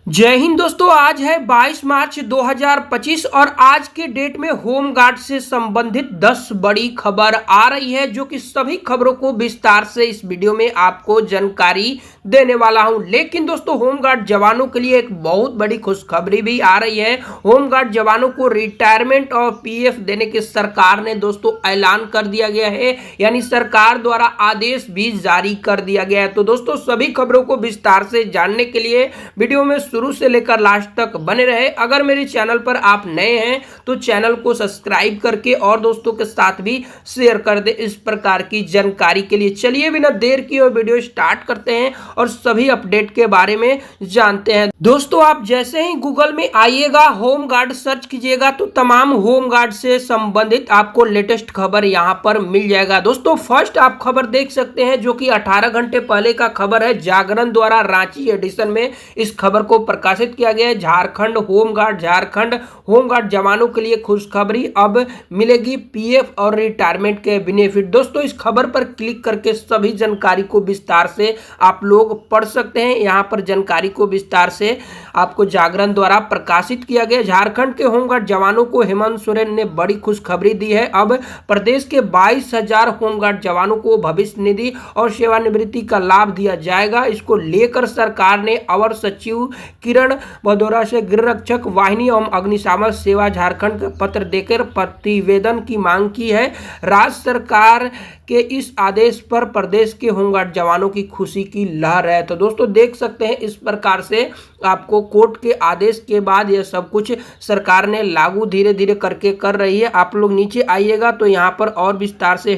जय हिंद दोस्तों। आज है 22 मार्च 2025 और आज के डेट में होमगार्ड से संबंधित 10 बड़ी खबर आ रही है, जो कि सभी खबरों को विस्तार से इस वीडियो में आपको जानकारी देने वाला हूं। लेकिन दोस्तों, होमगार्ड जवानों के लिए एक बहुत बड़ी खुशखबरी भी आ रही है। होमगार्ड जवानों को रिटायरमेंट और पीएफ देने के सरकार ने दोस्तों ऐलान कर दिया गया है, यानी सरकार द्वारा आदेश भी जारी कर दिया गया है। तो दोस्तों, सभी खबरों को विस्तार से जानने के लिए वीडियो में शुरू से लेकर लास्ट तक बने रहे। अगर मेरे चैनल पर आप नए हैं तो चैनल को सब्सक्राइब करके और दोस्तों के साथ भी शेयर कर दे इस प्रकार की जानकारी के लिए। चलिए बिना देर किए वीडियो स्टार्ट करते हैं और सभी अपडेट के बारे में जानते हैं। दोस्तों, आप जैसे ही गूगल में आइएगा, होमगार्ड सर्च कीजिएगा तो तमाम होमगार्ड से संबंधित आपको लेटेस्ट खबर यहां पर मिल जाएगा। दोस्तों, फर्स्ट आप खबर देख सकते हैं, जो कि 18 घंटे पहले का खबर है। जागरण द्वारा रांची एडिशन में इस खबर को प्रकाशित किया गया है। झारखंड होमगार्ड जवानों के लिए खुशखबरी, अब मिलेगी पीएफ और रिटायरमेंट के बेनिफिट। दोस्तों, इस खबर पर क्लिक करके सभी जानकारी को विस्तार से आप लोग पढ़ सकते हैं। यहां पर जानकारी को विस्तार से आपको जागरण द्वारा प्रकाशित किया गया। झारखंड के होमगार्ड जवानों को हेमंत सोरेन ने बड़ी खुशखबरी दी है। अब प्रदेश के 22,000 होमगार्ड जवानों को भविष्य निधि और सेवानिवृत्ति का लाभ दिया जाएगा। इसको लेकर सरकार ने अवर सचिव किरण भदौरा से गृह रक्षक वाहिनी एवं अग्निशामक सेवा झारखंड का पत्र देकर प्रतिवेदन की मांग की है। राज्य सरकार के इस आदेश पर प्रदेश के होमगार्ड जवानों की खुशी की लहर है। तो दोस्तों, देख सकते हैं इस प्रकार से आपको कोर्ट के आदेश के बाद यह सब कुछ सरकार ने लागू धीरे धीरे करके कर रही है। आप लोग नीचे आइएगा तो यहाँ पर और विस्तार से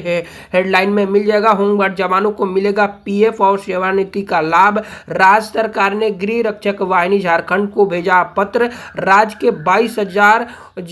हेडलाइन में मिल जाएगा। होमगार्ड जवानों को मिलेगा पीएफ और सेवानिवृत्ति का लाभ। राज्य सरकार ने गृह रक्षक वाहिनी झारखंड को भेजा पत्र। राज्य के 22,000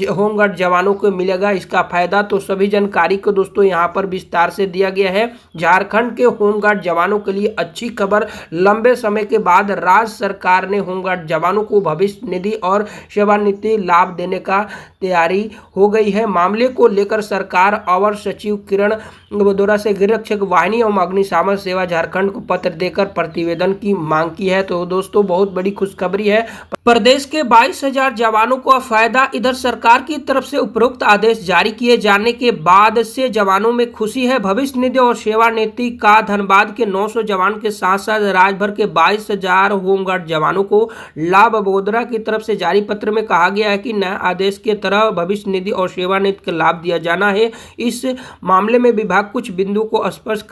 होमगार्ड जवानों को मिलेगा इसका फायदा। तो सभी जानकारी को दोस्तों यहाँ पर विस्तार से दिया गया है। झारखंड के होमगार्ड जवानों के लिए अच्छी खबर। लंबे समय के बाद राज्य सरकार ने होमगार्ड जवानों को भविष्य निधि और सेवानिवृत्ति लाभ देने का तैयारी हो गई है। मामले को लेकर सरकार अवर सचिव किरण भदौरा से गृह रक्षक वाहिनी एवं अग्निशामक सेवा झारखंड को पत्र देकर प्रतिवेदन की मांग की है। तो दोस्तों, बहुत बड़ी खुशखबरी है। प्रदेश के 22,000 जवानों को फायदा। इधर सरकार की तरफ से उपरोक्त आदेश जारी किए जाने के बाद से जवानों में खुशी है। भविष्य निधि और सेवानिवृत्ति का धनबाद के 900 जवान के साथ साथ राज्य भर के 22,000 होमगार्ड जवानों को लाभ। बड़ोदरा की तरफ से जारी पत्र में कहा गया है कि नए आदेश के तरह भविष्य निधि और सेवानिवृत्ति का लाभ दिया जाना है। इस मामले में विभाग कुछ बिंदु को स्पष्ट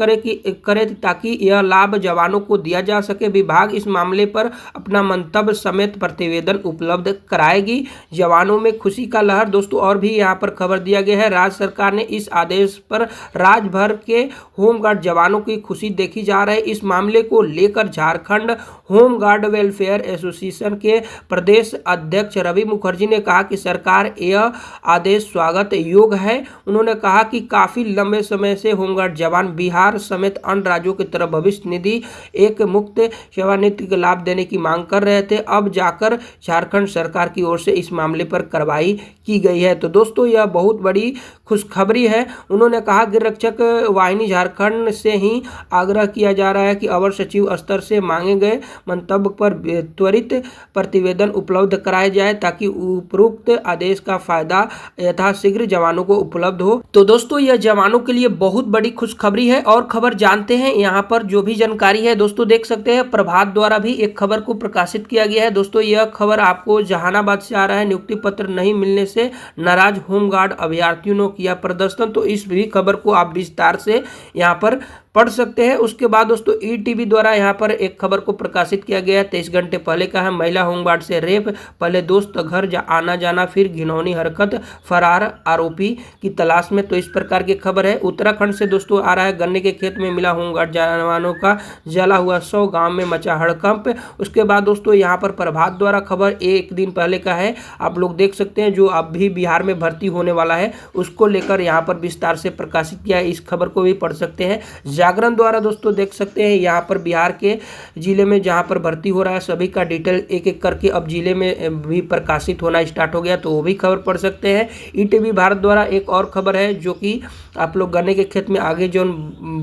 करे ताकि यह लाभ जवानों को दिया जा सके। विभाग इस मामले पर अपना मंतव्य समेत प्रतिवेदन उपलब्ध कराएगी। जवानों में खुशी का लहर। दोस्तों, और भी यहाँ पर खबर दिया गया है। राज्य सरकार ने इस आदेश पर राज्य भर के होमगार्ड जवानों की खुशी देखी जा रही है। इस मामले को लेकर झारखंड होमगार्ड वेलफेयर एसोसिएशन के प्रदेश अध्यक्ष रवि मुखर्जी ने कहा कि सरकार यह आदेश स्वागत योग्य है। उन्होंने कहा कि काफी लंबे समय से होमगार्ड जवान बिहार समेत अन्य राज्यों की तरफ भविष्य निधि एक मुक्त सेवानिवृत्ति का लाभ देने की मांग कर रहे थे। अब जाकर झारखंड सरकार की ओर से इस मामले पर कार्रवाई की गई है। तो दोस्तों, यह बहुत बड़ी खुशखबरी है। उन्होंने कहा गृह रक्षक वाहिनी झारखंड से ही आग्रह किया जा रहा है कि अवर सचिव स्तर से मांगे गए मंतव्य पर त्वरित प्रतिवेदन उपलब्ध कराया जाए ताकि उपरोक्त आदेश का फायदा यथाशीघ्र जवानों को उपलब्ध हो। तो दोस्तों, यह जवानों के लिए बहुत बड़ी खुशखबरी है। और खबर जानते हैं यहाँ पर जो भी जानकारी है। दोस्तों, देख सकते हैं प्रभात द्वारा भी एक खबर को प्रकाशित किया गया है। दोस्तों, यह खबर आपको जहानाबाद से आ रहा है। नियुक्ति पत्र नहीं मिलने से नाराज होमगार्ड अभ्यर्थियों ने किया प्रदर्शन। तो इस भी खबर को आप विस्तार से यहाँ पर पढ़ सकते हैं। उसके बाद दोस्तों, ईटीवी द्वारा यहाँ पर एक खबर को प्रकाशित किया गया है। 23 घंटे पहले का है। महिला होमगार्ड से रेप, पहले दोस्त घर आना जाना, फिर घिनौनी हरकत, फरार आरोपी की तलाश में। तो इस प्रकार की खबर है। उत्तराखंड से दोस्तों आ रहा है। गन्ने के खेत में मिला होमगार्ड जवानों का जला हुआ 100, गांव में मचा हड़कंप। उसके बाद दोस्तों, यहाँ पर प्रभात द्वारा खबर एक दिन पहले का है। आप लोग देख सकते हैं, जो अभी बिहार में भर्ती होने वाला है उसको लेकर यहाँ पर विस्तार से प्रकाशित किया है। इस खबर को भी पढ़ सकते हैं। जागरण द्वारा दोस्तों देख सकते हैं, यहाँ पर बिहार के जिले में जहाँ पर भर्ती हो रहा है सभी का डिटेल एक एक करके अब जिले में भी प्रकाशित होना स्टार्ट हो गया। तो वो भी खबर पढ़ सकते हैं। ईटीवी भारत द्वारा एक और खबर है, जो कि आप लोग गन्ने के खेत में आगे जो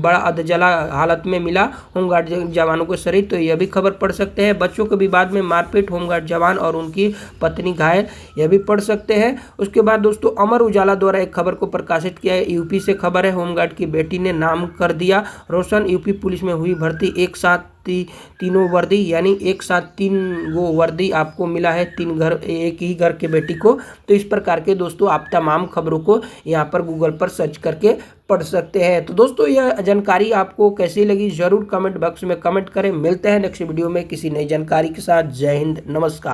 बड़ा अधजला हालत में मिला होमगार्ड जवानों को शरीर, तो यह भी खबर पढ़ सकते हैं। बच्चों के विवाद में मारपीट, होमगार्ड जवान और उनकी पत्नी घायल, यह भी पढ़ सकते हैं। उसके बाद दोस्तों अमर उजाला द्वारा एक खबर को प्रकाशित किया है, यूपी से खबर है, होमगार्ड की बेटी ने नाम कर दिया रोशन, यूपी पुलिस में हुई भर्ती, एक साथ तीनों वर्दी, यानी एक साथ 3 वो वर्दी आपको मिला है, एक ही घर के बेटी को। तो इस प्रकार के दोस्तों आप तमाम खबरों को यहाँ पर गूगल पर सर्च करके पढ़ सकते हैं। तो दोस्तों यह जानकारी आपको कैसी लगी जरूर कमेंट बॉक्स में कमेंट करें। मिलते हैं नेक्स्ट वीडियो में किसी नई जानकारी के साथ। जय हिंद, नमस्कार।